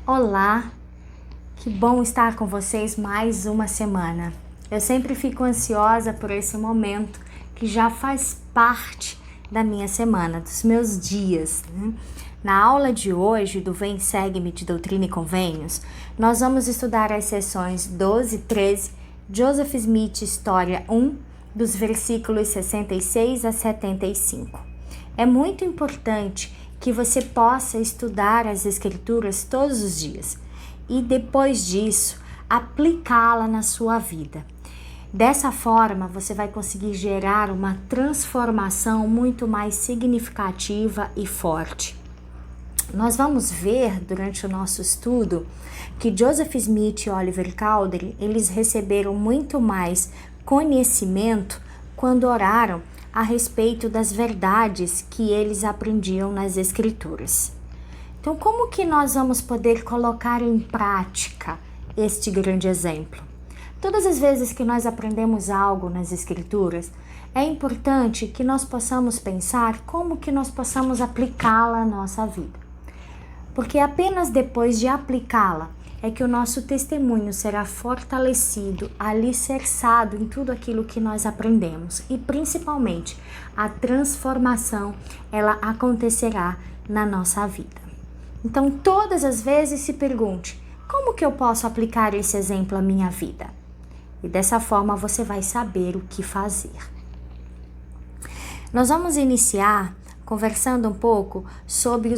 Olá, que bom estar com vocês mais uma semana. Eu sempre fico ansiosa por esse momento que já faz parte da minha semana, dos meus dias, né? Na aula de hoje do Vem Segue-me de Doutrina e Convênios, nós vamos estudar as sessões 12 e 13, Joseph Smith, História 1, dos versículos 66 a 75. É muito importante que você possa estudar as Escrituras todos os dias e depois disso aplicá-la na sua vida. Dessa forma, você vai conseguir gerar uma transformação muito mais significativa e forte. Nós vamos ver durante o nosso estudo que Joseph Smith e Oliver Cowdery, eles receberam muito mais conhecimento quando oraram a respeito das verdades que eles aprendiam nas Escrituras. Então, como que nós vamos poder colocar em prática este grande exemplo? Todas as vezes que nós aprendemos algo nas Escrituras, é importante que nós possamos pensar como que nós possamos aplicá-la à nossa vida. Porque apenas depois de aplicá-la é que o nosso testemunho será fortalecido, alicerçado em tudo aquilo que nós aprendemos. E principalmente, a transformação, ela acontecerá na nossa vida. Então, todas as vezes se pergunte, como que eu posso aplicar esse exemplo à minha vida? E dessa forma você vai saber o que fazer. Nós vamos iniciar conversando um pouco sobre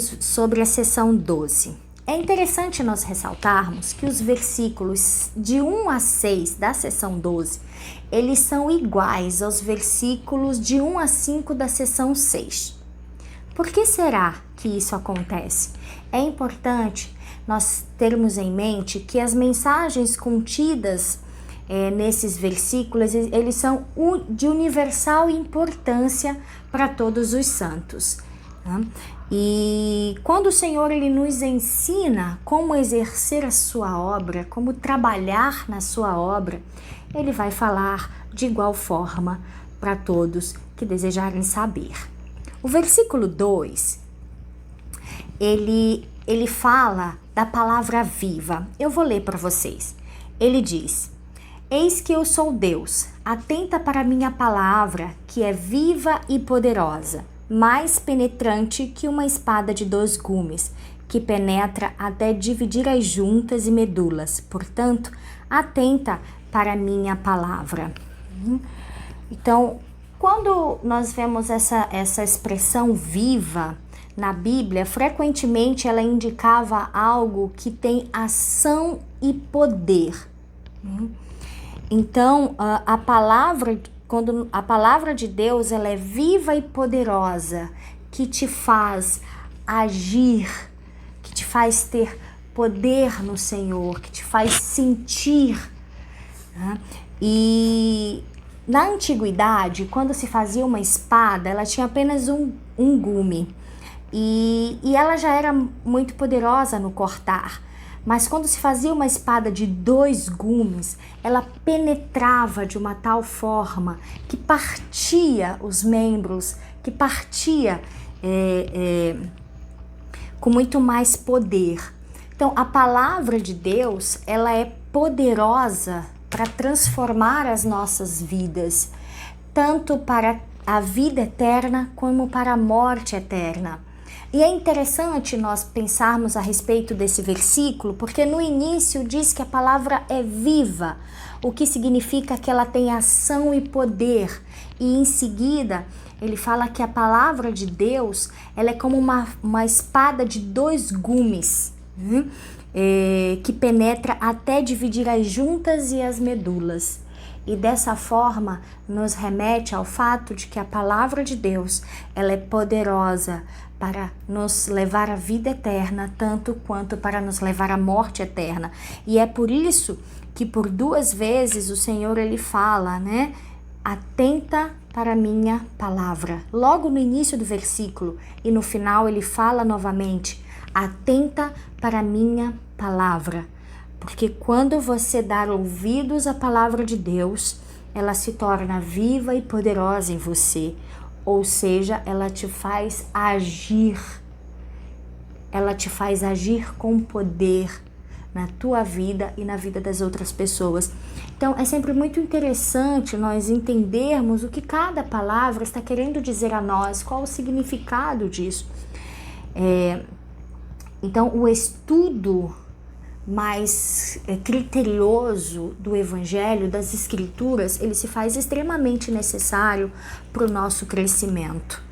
a sessão 12. É interessante nós ressaltarmos que os versículos de 1 a 6 da sessão 12, eles são iguais aos versículos de 1 a 5 da sessão 6. Por que será que isso acontece? É importante nós termos em mente que as mensagens contidas nesses versículos, eles são de universal importância para todos os santos. Né? E quando o Senhor ele nos ensina como exercer a sua obra, como trabalhar na sua obra, ele vai falar de igual forma para todos que desejarem saber. O versículo 2, ele fala da palavra viva. Eu vou ler para vocês. Ele diz: Eis que eu sou Deus, atenta para a minha palavra, que é viva e poderosa, mais penetrante que uma espada de 2 gumes, que penetra até dividir as juntas e medulas. Portanto, atenta para a minha palavra. Então, quando nós vemos essa expressão viva na Bíblia, frequentemente ela indicava algo que tem ação e poder. Então, quando a palavra de Deus ela é viva e poderosa, que te faz agir, que te faz ter poder no Senhor, que te faz sentir. Né? E na antiguidade, quando se fazia uma espada, ela tinha apenas um gume. E ela já era muito poderosa no cortar. Mas quando se fazia uma espada de 2 gumes, ela penetrava de uma tal forma que partia os membros, que partia com muito mais poder. Então, a palavra de Deus, ela é poderosa para transformar as nossas vidas, tanto para a vida eterna como para a morte eterna. E é interessante nós pensarmos a respeito desse versículo, porque no início diz que a palavra é viva, o que significa que ela tem ação e poder. E em seguida, ele fala que a palavra de Deus, ela é como uma espada de 2 gumes, que penetra até dividir as juntas e as medulas. E dessa forma, nos remete ao fato de que a palavra de Deus, ela é poderosa para nos levar à vida eterna, tanto quanto para nos levar à morte eterna. E é por isso que por 2 vezes o Senhor, ele fala, né? Atenta para a minha palavra. Logo no início do versículo e no final ele fala novamente, atenta para a minha palavra. Porque quando você dar ouvidos à palavra de Deus, ela se torna viva e poderosa em você. Ou seja, ela te faz agir. ela te faz agir com poder na tua vida e na vida das outras pessoas. Então, é sempre muito interessante nós entendermos o que cada palavra está querendo dizer a nós, qual o significado disso. Então, o estudo mais criterioso do Evangelho, das Escrituras, ele se faz extremamente necessário para o nosso crescimento.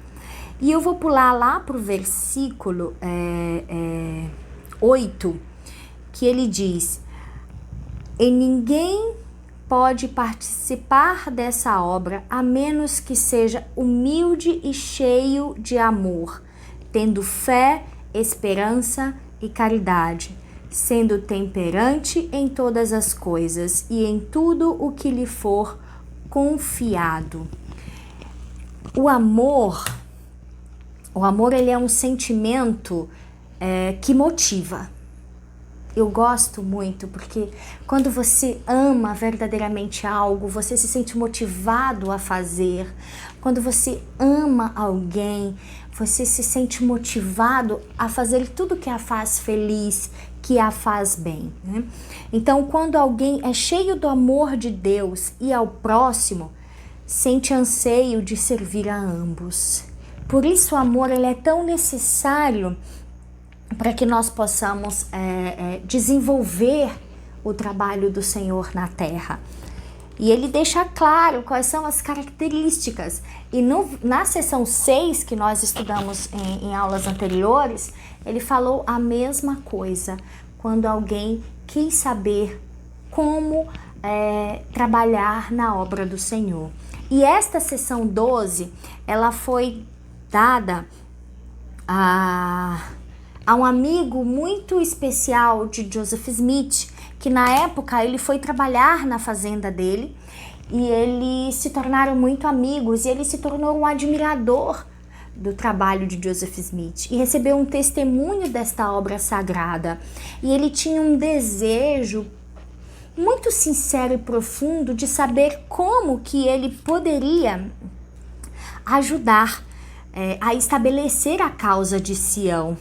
E eu vou pular lá para o versículo 8, que ele diz: e ninguém pode participar dessa obra a menos que seja humilde e cheio de amor, tendo fé, esperança e caridade, sendo temperante em todas as coisas e em tudo o que lhe for confiado. O amor ele é um sentimento que motiva. Eu gosto muito porque quando você ama verdadeiramente algo, você se sente motivado a fazer. Quando você ama alguém, você se sente motivado a fazer tudo que a faz feliz, que a faz bem, né? Então, quando alguém é cheio do amor de Deus e ao próximo, sente anseio de servir a ambos. Por isso o amor ele é tão necessário para que nós possamos desenvolver o trabalho do Senhor na terra. E ele deixa claro quais são as características. E na sessão 6, que nós estudamos em aulas anteriores, ele falou a mesma coisa. Quando alguém quis saber como trabalhar na obra do Senhor. E esta sessão 12, ela foi dada a um amigo muito especial de Joseph Smith, que na época ele foi trabalhar na fazenda dele e eles se tornaram muito amigos e ele se tornou um admirador do trabalho de Joseph Smith e recebeu um testemunho desta obra sagrada. E ele tinha um desejo muito sincero e profundo de saber como que ele poderia ajudar a estabelecer a causa de Sião.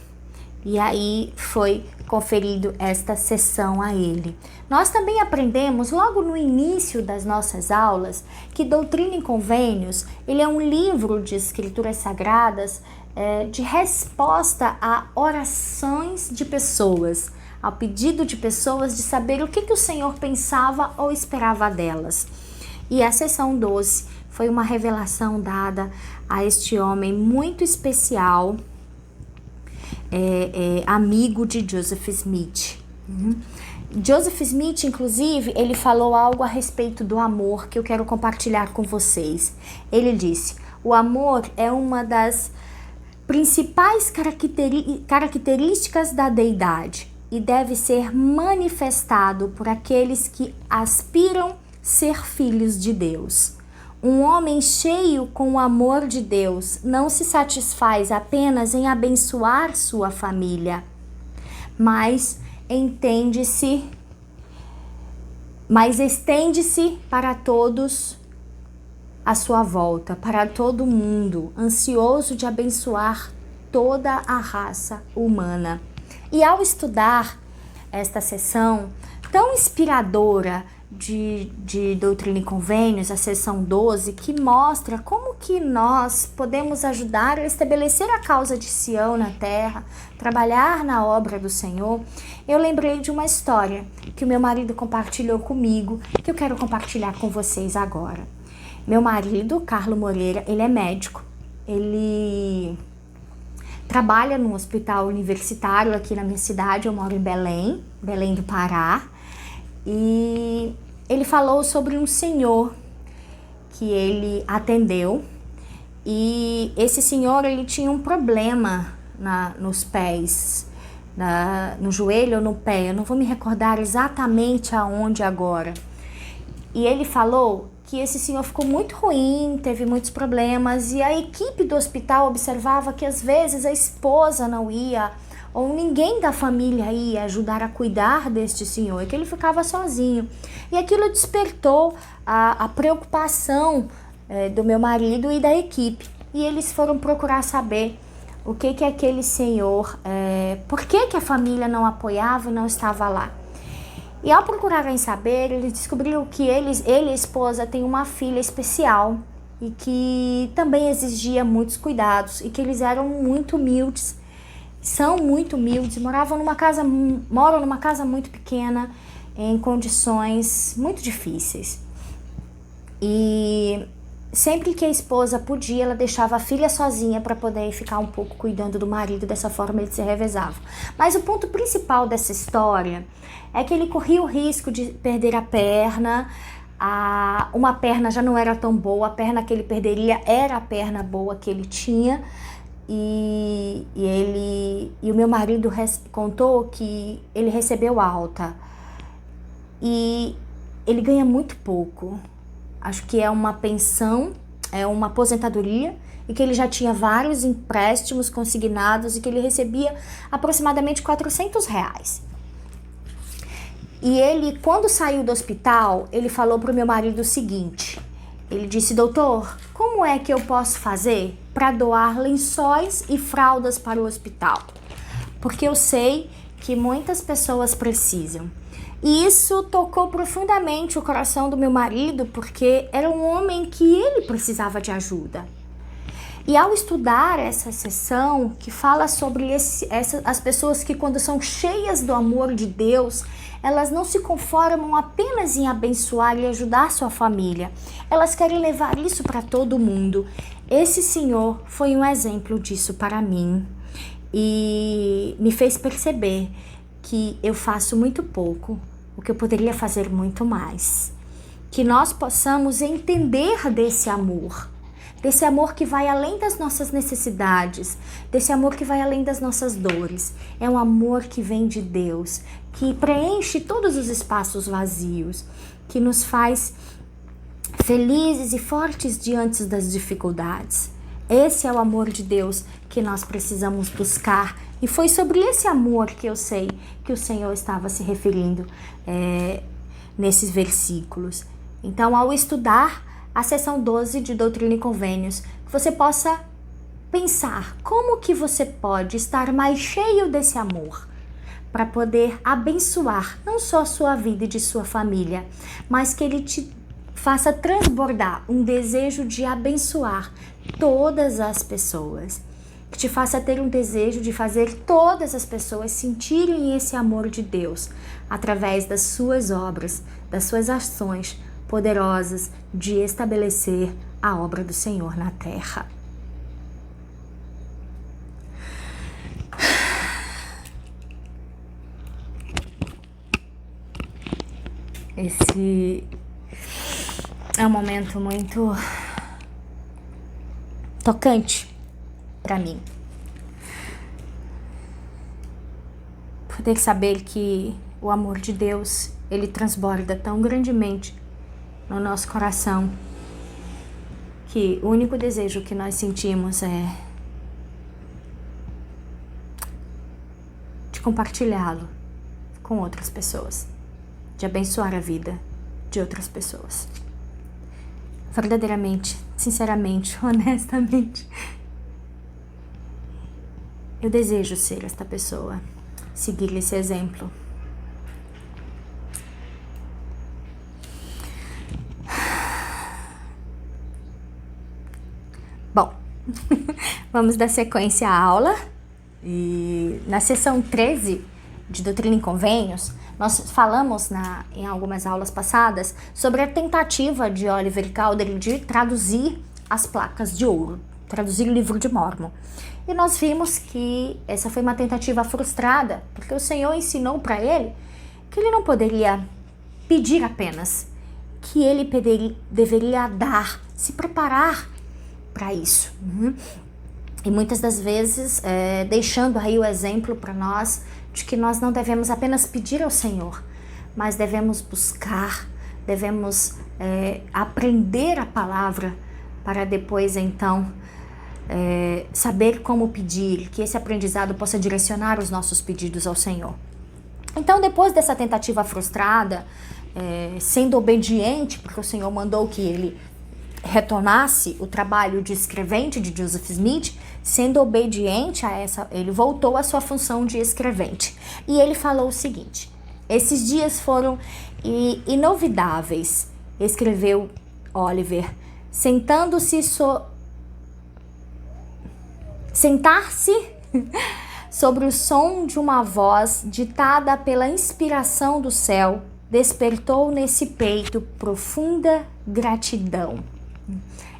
E aí foi conferido esta sessão a ele. Nós também aprendemos logo no início das nossas aulas que Doutrina e Convênios, ele é um livro de escrituras sagradas de resposta a orações de pessoas, ao pedido de pessoas de saber o que o Senhor pensava ou esperava delas. E a sessão 12 foi uma revelação dada a este homem muito especial, amigo de Joseph Smith. Joseph Smith, inclusive, ele falou algo a respeito do amor que eu quero compartilhar com vocês. Ele disse: o amor é uma das principais características da deidade e deve ser manifestado por aqueles que aspiram ser filhos de Deus. Um homem cheio com o amor de Deus não se satisfaz apenas em abençoar sua família, mas estende-se para todos à sua volta, para todo mundo, ansioso de abençoar toda a raça humana. E ao estudar esta sessão tão inspiradora de Doutrina e Convênios, a sessão 12, que mostra como que nós podemos ajudar a estabelecer a causa de Sião na terra, trabalhar na obra do Senhor, eu lembrei de uma história que o meu marido compartilhou comigo, que eu quero compartilhar com vocês agora. Meu marido, Carlos Moreira, ele é médico, ele trabalha num hospital universitário aqui na minha cidade, eu moro em Belém do Pará, e ele falou sobre um senhor que ele atendeu e esse senhor ele tinha um problema nos pés, no joelho ou no pé, eu não vou me recordar exatamente aonde agora. E ele falou que esse senhor ficou muito ruim, teve muitos problemas e a equipe do hospital observava que às vezes a esposa não ia ou ninguém da família ia ajudar a cuidar deste senhor, que ele ficava sozinho. E aquilo despertou a preocupação do meu marido e da equipe. E eles foram procurar saber o que que aquele senhor, por que que a família não apoiava e não estava lá. E ao procurarem saber, eles descobriram que ele e a esposa têm uma filha especial e que também exigia muitos cuidados e que eles eram muito humildes, são muito humildes, moram numa casa muito pequena, em condições muito difíceis. E sempre que a esposa podia, ela deixava a filha sozinha para poder ficar um pouco cuidando do marido, dessa forma eles se revezavam. Mas o ponto principal dessa história é que ele corria o risco de perder a perna, uma perna já não era tão boa, a perna que ele perderia era a perna boa que ele tinha, e o meu marido contou que ele recebeu alta, e ele ganha muito pouco, acho que é uma pensão, é uma aposentadoria, e que ele já tinha vários empréstimos consignados e que ele recebia aproximadamente R$400. E ele, quando saiu do hospital, ele falou para o meu marido o seguinte, ele disse: doutor, como é que eu posso fazer para doar lençóis e fraldas para o hospital? Porque eu sei que muitas pessoas precisam. E isso tocou profundamente o coração do meu marido, porque era um homem que ele precisava de ajuda. E ao estudar essa sessão que fala sobre as pessoas que, quando são cheias do amor de Deus, elas não se conformam apenas em abençoar e ajudar sua família. Elas querem levar isso para todo mundo. Esse senhor foi um exemplo disso para mim e me fez perceber que eu faço muito pouco, o que eu poderia fazer muito mais. Que nós possamos entender desse amor que vai além das nossas necessidades, desse amor que vai além das nossas dores. É um amor que vem de Deus, que preenche todos os espaços vazios, que nos faz felizes e fortes diante das dificuldades. Esse é o amor de Deus que nós precisamos buscar, e foi sobre esse amor que eu sei que o Senhor estava se referindo nesses versículos. Então, ao estudar a seção 12 de Doutrina e Convênios, que você possa pensar como que você pode estar mais cheio desse amor para poder abençoar não só a sua vida e de sua família, mas que ele te faça transbordar um desejo de abençoar todas as pessoas, que te faça ter um desejo de fazer todas as pessoas sentirem esse amor de Deus através das suas obras, das suas ações poderosas de estabelecer a obra do Senhor na terra. Esse é um momento muito tocante para mim. Poder saber que o amor de Deus, ele transborda tão grandemente no nosso coração, que o único desejo que nós sentimos é de compartilhá-lo com outras pessoas, de abençoar a vida de outras pessoas. Verdadeiramente, sinceramente, honestamente, eu desejo ser esta pessoa, seguir esse exemplo. Bom, vamos dar sequência à aula. E na sessão 13 de Doutrina e Convênios, nós falamos em algumas aulas passadas sobre a tentativa de Oliver Cowdery de traduzir as placas de ouro, traduzir o livro de Mórmon. E nós vimos que essa foi uma tentativa frustrada, porque o Senhor ensinou para ele que ele não poderia pedir apenas, que ele deveria dar, se preparar para isso. E muitas das vezes deixando aí o exemplo para nós de que nós não devemos apenas pedir ao Senhor, mas devemos buscar, devemos aprender a palavra para depois então saber como pedir, que esse aprendizado possa direcionar os nossos pedidos ao Senhor. Então, depois dessa tentativa frustrada, sendo obediente, porque o Senhor mandou que ele retornasse o trabalho de escrevente de Joseph Smith, sendo obediente a ele voltou à sua função de escrevente. E ele falou o seguinte: esses dias foram inovidáveis, escreveu Oliver, sentar-se sobre o som de uma voz ditada pela inspiração do céu, despertou nesse peito profunda gratidão.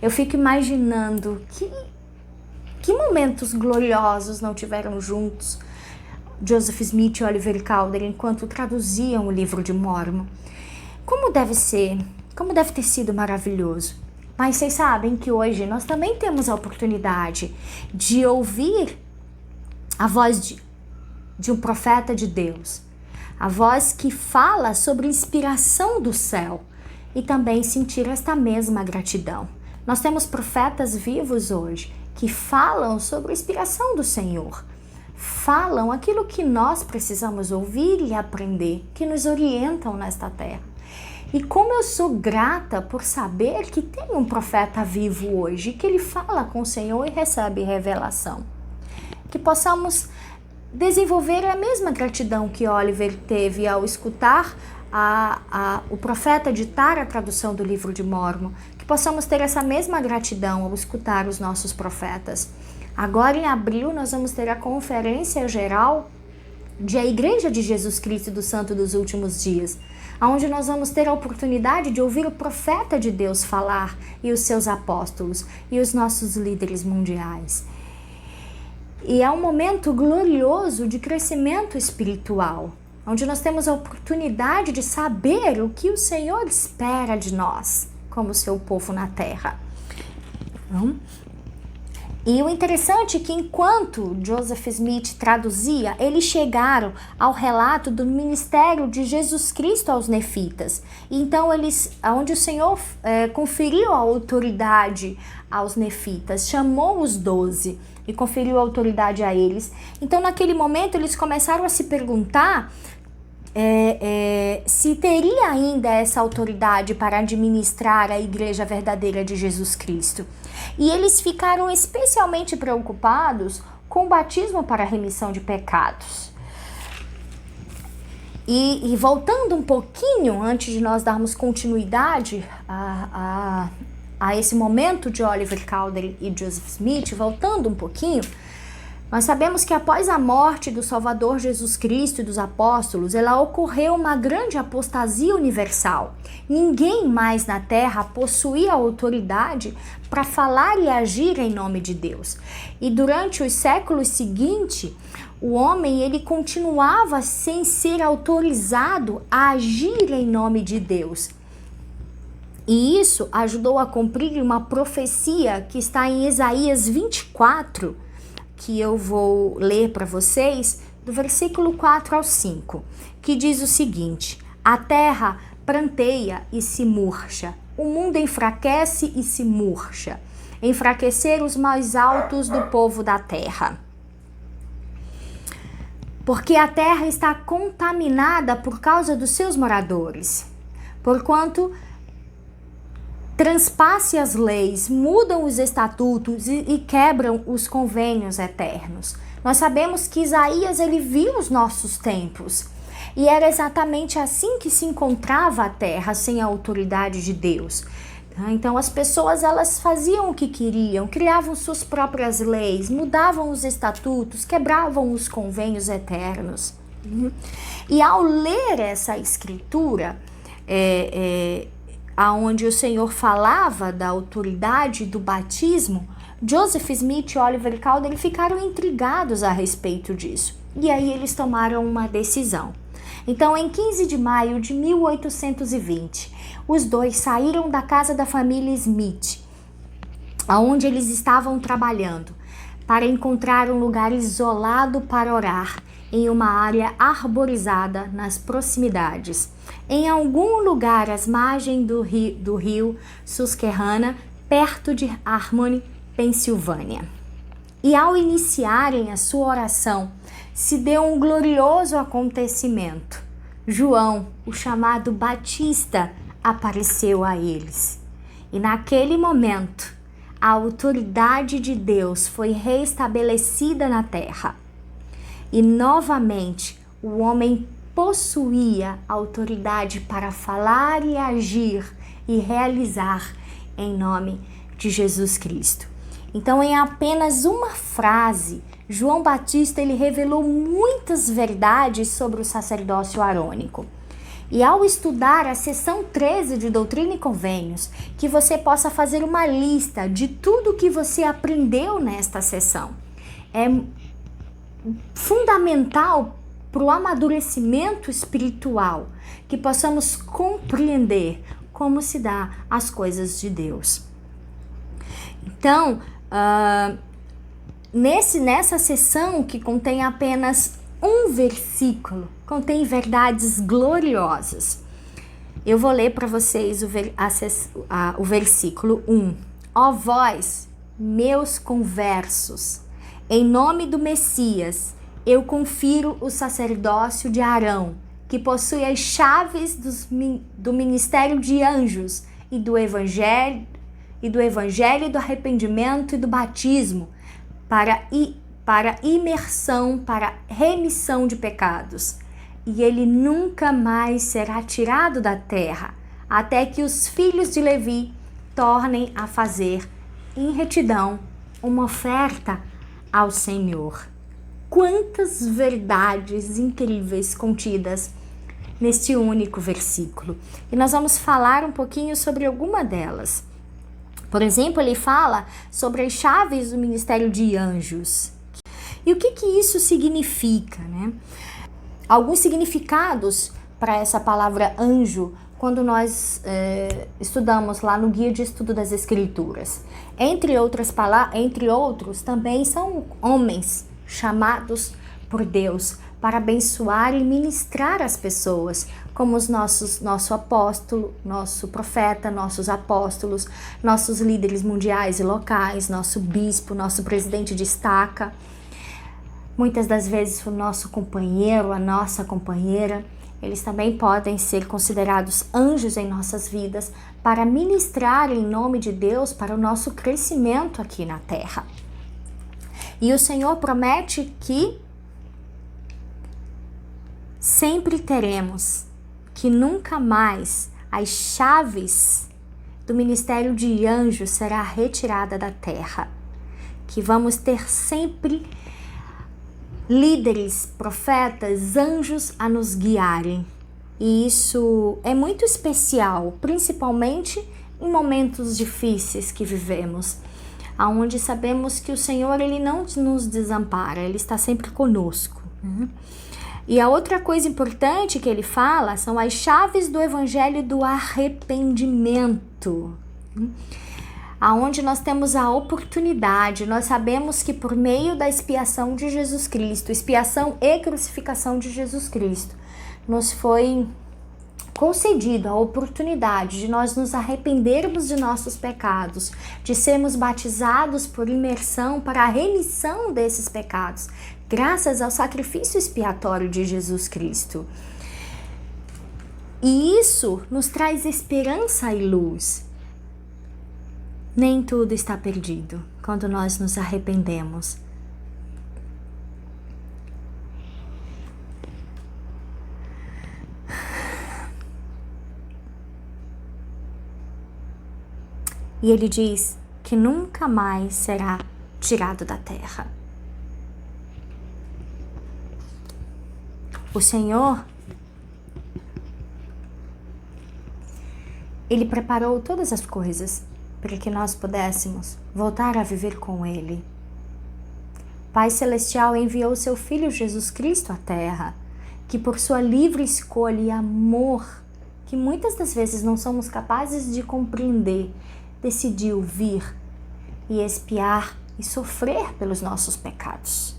Eu fico imaginando que momentos gloriosos não tiveram juntos Joseph Smith e Oliver Cowdery enquanto traduziam o livro de Mórmon. Como deve ter sido maravilhoso. Mas vocês sabem que hoje nós também temos a oportunidade de ouvir a voz de um profeta de Deus, a voz que fala sobre inspiração do céu e também sentir esta mesma gratidão. Nós temos profetas vivos hoje que falam sobre a inspiração do Senhor, falam aquilo que nós precisamos ouvir e aprender, que nos orientam nesta terra. E como eu sou grata por saber que tem um profeta vivo hoje, que ele fala com o Senhor e recebe revelação. Que possamos desenvolver a mesma gratidão que Oliver teve ao escutar o profeta ditar a tradução do livro de Mórmon, que possamos ter essa mesma gratidão ao escutar os nossos profetas. Agora em abril nós vamos ter a conferência geral da Igreja de Jesus Cristo do Santo dos Últimos Dias, onde nós vamos ter a oportunidade de ouvir o profeta de Deus falar e os seus apóstolos e os nossos líderes mundiais. E é um momento glorioso de crescimento espiritual, onde nós temos a oportunidade de saber o que o Senhor espera de nós, como seu povo na terra. E o interessante é que enquanto Joseph Smith traduzia, eles chegaram ao relato do ministério de Jesus Cristo aos nefitas. Então, onde o Senhor conferiu a autoridade aos nefitas, chamou os 12 e conferiu autoridade a eles. Então, naquele momento, eles começaram a se perguntar se teria ainda essa autoridade para administrar a igreja verdadeira de Jesus Cristo. E eles ficaram especialmente preocupados com o batismo para a remissão de pecados. E voltando um pouquinho, antes de nós darmos continuidade a esse momento de Oliver Cowdery e Joseph Smith, voltando um pouquinho, nós sabemos que após a morte do Salvador Jesus Cristo e dos apóstolos, ela ocorreu uma grande apostasia universal. Ninguém mais na terra possuía autoridade para falar e agir em nome de Deus. E durante os séculos seguintes, o homem ele continuava sem ser autorizado a agir em nome de Deus. E isso ajudou a cumprir uma profecia que está em Isaías 24, que eu vou ler para vocês, do versículo 4 ao 5, que diz o seguinte: a terra pranteia e se murcha, o mundo enfraquece e se murcha, enfraquecer os mais altos do povo da terra. Porque a terra está contaminada por causa dos seus moradores, porquanto transpasse as leis, mudam os estatutos e quebram os convênios eternos. Nós sabemos que Isaías ele viu os nossos tempos e era exatamente assim que se encontrava a terra sem a autoridade de Deus. Então as pessoas elas faziam o que queriam, criavam suas próprias leis, mudavam os estatutos, quebravam os convênios eternos. E ao ler essa escritura, aonde o Senhor falava da autoridade do batismo, Joseph Smith e Oliver Cowdery ficaram intrigados a respeito disso. E aí eles tomaram uma decisão. Então, em 15 de maio de 1820, os dois saíram da casa da família Smith, aonde eles estavam trabalhando, para encontrar um lugar isolado para orar, em uma área arborizada nas proximidades, em algum lugar às margens do rio Susquehanna, perto de Harmony, Pensilvânia. E ao iniciarem a sua oração, se deu um glorioso acontecimento. João, o chamado Batista, apareceu a eles. E naquele momento, a autoridade de Deus foi reestabelecida na terra. E novamente, o homem possuía autoridade para falar e agir e realizar em nome de Jesus Cristo. Então, em apenas uma frase, João Batista ele revelou muitas verdades sobre o sacerdócio arônico. E ao estudar a seção 13 de Doutrina e Convênios, que você possa fazer uma lista de tudo que você aprendeu nesta seção. É fundamental para o amadurecimento espiritual, que possamos compreender como se dá as coisas de Deus. Então, nessa seção que contém apenas um versículo, contém verdades gloriosas. Eu vou ler para vocês o versículo 1. Ó vós, meus conversos, em nome do Messias, eu confiro o sacerdócio de Arão, que possui as chaves do ministério de anjos e do evangelho do arrependimento e do batismo, para imersão, para remissão de pecados. E ele nunca mais será tirado da terra, até que os filhos de Levi tornem a fazer em retidão uma oferta ao Senhor. Quantas verdades incríveis contidas neste único versículo. E nós vamos falar um pouquinho sobre alguma delas. Por exemplo, ele fala sobre as chaves do ministério de anjos. E o que isso significa, né? Alguns significados para essa palavra anjo, quando nós estudamos lá no Guia de Estudo das Escrituras. Entre outros, também são homens chamados por Deus para abençoar e ministrar as pessoas, como os nosso apóstolo, nosso profeta, nossos apóstolos, nossos líderes mundiais e locais, nosso bispo, nosso presidente de estaca. Muitas das vezes o nosso companheiro, a nossa companheira, eles também podem ser considerados anjos em nossas vidas para ministrar em nome de Deus para o nosso crescimento aqui na terra. E o Senhor promete que sempre teremos, que nunca mais as chaves do ministério de anjos será retirada da terra, que vamos ter sempre líderes, profetas, anjos a nos guiarem. E isso é muito especial, principalmente em momentos difíceis que vivemos, onde sabemos que o Senhor ele não nos desampara, ele está sempre conosco. E a outra coisa importante que ele fala são as chaves do evangelho do arrependimento, aonde nós temos a oportunidade, nós sabemos que por meio da expiação de Jesus Cristo, expiação e crucificação de Jesus Cristo, nos foi concedido a oportunidade de nós nos arrependermos de nossos pecados, de sermos batizados por imersão para a remissão desses pecados, graças ao sacrifício expiatório de Jesus Cristo. E isso nos traz esperança e luz. Nem tudo está perdido quando nós nos arrependemos. E ele diz que nunca mais será tirado da terra. O Senhor, ele preparou todas as coisas para que nós pudéssemos voltar a viver com ele. Pai Celestial enviou seu Filho Jesus Cristo à terra, que por sua livre escolha e amor, que muitas das vezes não somos capazes de compreender, decidiu vir e expiar e sofrer pelos nossos pecados.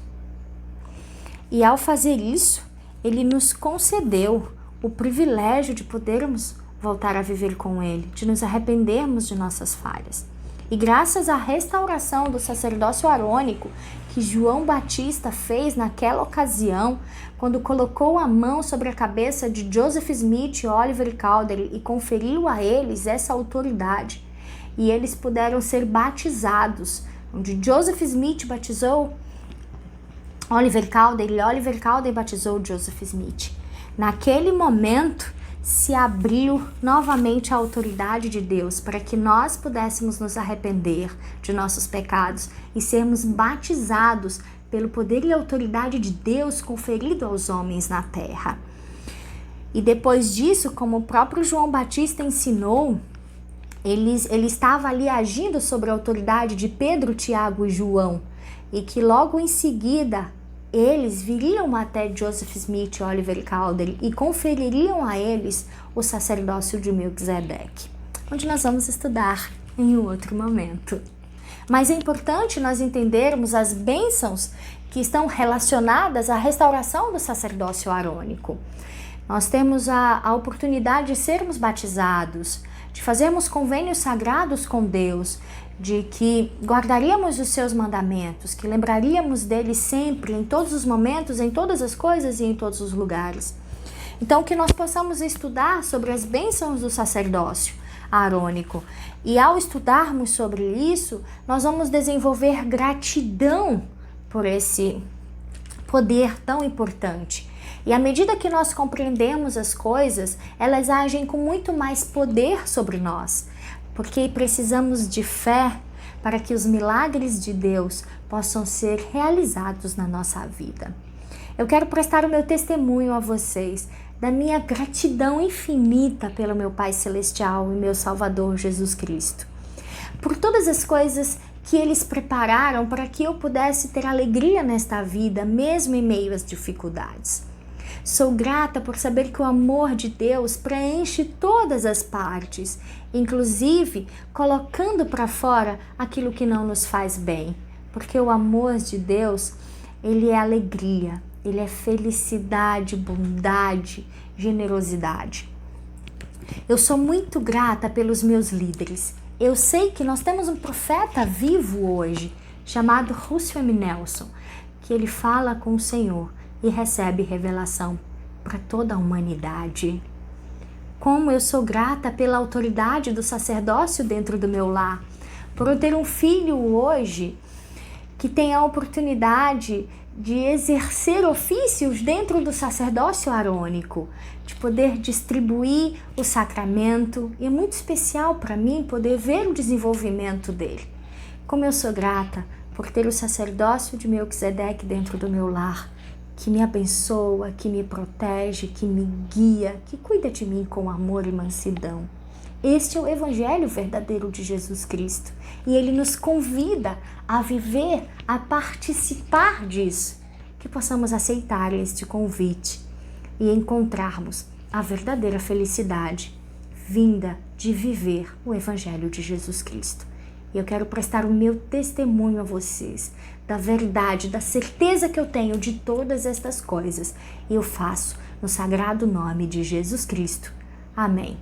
E ao fazer isso, ele nos concedeu o privilégio de podermos voltar a viver com ele, de nos arrependermos de nossas falhas. E graças à restauração do sacerdócio arônico que João Batista fez naquela ocasião, quando colocou a mão sobre a cabeça de Joseph Smith, Oliver Cowdery e conferiu a eles essa autoridade, e eles puderam ser batizados, onde Joseph Smith batizou Oliver Cowdery, Oliver Cowdery batizou Joseph Smith. Naquele momento se abriu novamente a autoridade de Deus para que nós pudéssemos nos arrepender de nossos pecados e sermos batizados pelo poder e autoridade de Deus conferido aos homens na terra. E depois disso, como o próprio João Batista ensinou, ele estava ali agindo sobre a autoridade de Pedro, Tiago e João, e que logo em seguida eles viriam até Joseph Smith e Oliver Cowdery e confeririam a eles o sacerdócio de Melquisedeque, onde nós vamos estudar em um outro momento. Mas é importante nós entendermos as bênçãos que estão relacionadas à restauração do sacerdócio arônico. Nós temos a oportunidade de sermos batizados, de fazermos convênios sagrados com Deus, de que guardaríamos os seus mandamentos, que lembraríamos dele sempre, em todos os momentos, em todas as coisas e em todos os lugares. Então, que nós possamos estudar sobre as bênçãos do sacerdócio arônico. E ao estudarmos sobre isso, nós vamos desenvolver gratidão por esse poder tão importante. E à medida que nós compreendemos as coisas, elas agem com muito mais poder sobre nós, porque precisamos de fé para que os milagres de Deus possam ser realizados na nossa vida. Eu quero prestar o meu testemunho a vocês da minha gratidão infinita pelo meu Pai Celestial e meu Salvador Jesus Cristo, por todas as coisas que eles prepararam para que eu pudesse ter alegria nesta vida, mesmo em meio às dificuldades. Sou grata por saber que o amor de Deus preenche todas as partes, inclusive colocando para fora aquilo que não nos faz bem, porque o amor de Deus, ele é alegria, ele é felicidade, bondade, generosidade. Eu sou muito grata pelos meus líderes. Eu sei que nós temos um profeta vivo hoje, chamado Russell M. Nelson, que ele fala com o Senhor e recebe revelação para toda a humanidade. Como eu sou grata pela autoridade do sacerdócio dentro do meu lar, por eu ter um filho hoje que tem a oportunidade de exercer ofícios dentro do sacerdócio arônico, de poder distribuir o sacramento, e é muito especial para mim poder ver o desenvolvimento dele. Como eu sou grata por ter o sacerdócio de Melquisedeque dentro do meu lar, que me abençoa, que me protege, que me guia, que cuida de mim com amor e mansidão. Este é o Evangelho verdadeiro de Jesus Cristo e ele nos convida a viver, a participar disso, que possamos aceitar este convite e encontrarmos a verdadeira felicidade vinda de viver o Evangelho de Jesus Cristo. E eu quero prestar o meu testemunho a vocês da verdade, da certeza que eu tenho de todas estas coisas. E eu faço no sagrado nome de Jesus Cristo. Amém.